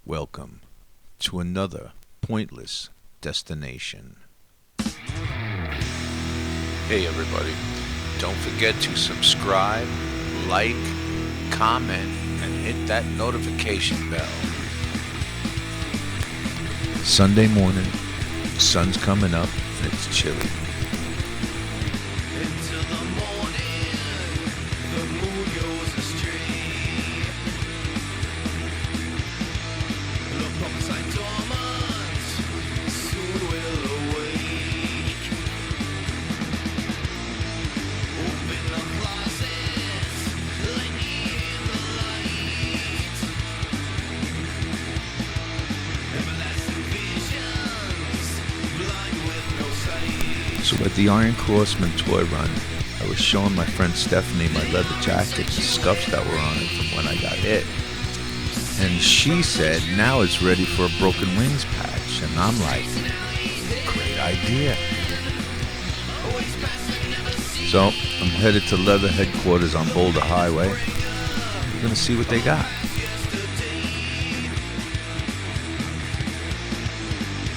Welcome to another pointless destination. Hey everybody, don't forget to subscribe, like, comment, and hit that notification bell. Sunday morning, the sun's coming up and it's chilly. Into the morning, the moon goes astray. The prophesied dormant soon will awake. Open the closets, let me in the light. Everlasting visions, blind with no sight. So at the Iron Crossman toy run, I was showing my friend Stephany my leather jacket, the scuffs that were on it from when I got hit. And she said, now it's ready for a broken wings patch. And I'm like, great idea. So I'm headed to leather headquarters on Boulder Highway. We're gonna see what they got.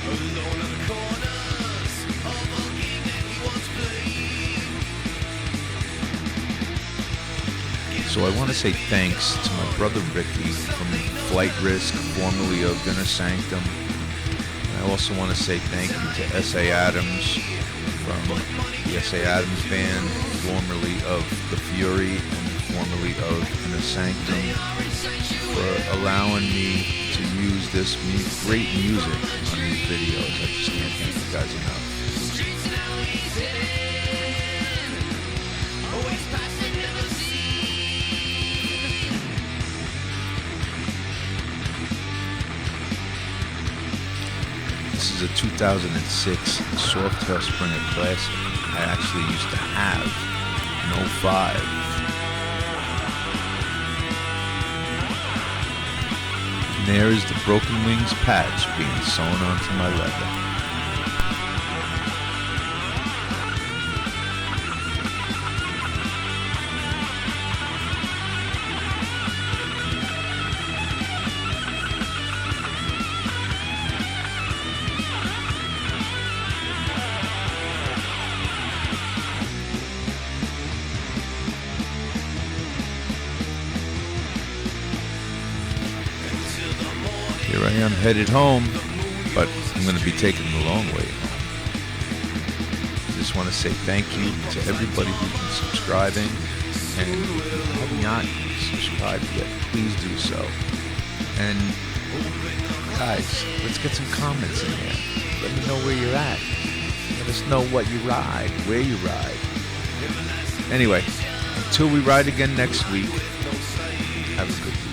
Alone in the corners of a game that we once played. So I want to say thanks to my brother Ricky from Flight Risk, formerly of Inner Sanctum. And I also want to say thank you to S.A. Adams from the S.A. Adams Band, formerly of The Fury and formerly of Inner Sanctum, for allowing me to use this great music on these videos. I just can't thank you guys enough. Always passing, never seen. This is a 2006 Soft Tail Springer Classic. I actually used to have an 05. And there is the Broken Wings patch being sewn onto my leather. Here I am headed home, but I'm going to be taking the long way home. I just want to say thank you to everybody who's been subscribing, and if you have not subscribed yet, please do so. And guys, let's get some comments in there. Let me know where you're at. Let us know what you ride, where you ride. Anyway, until we ride again next week, have a good week.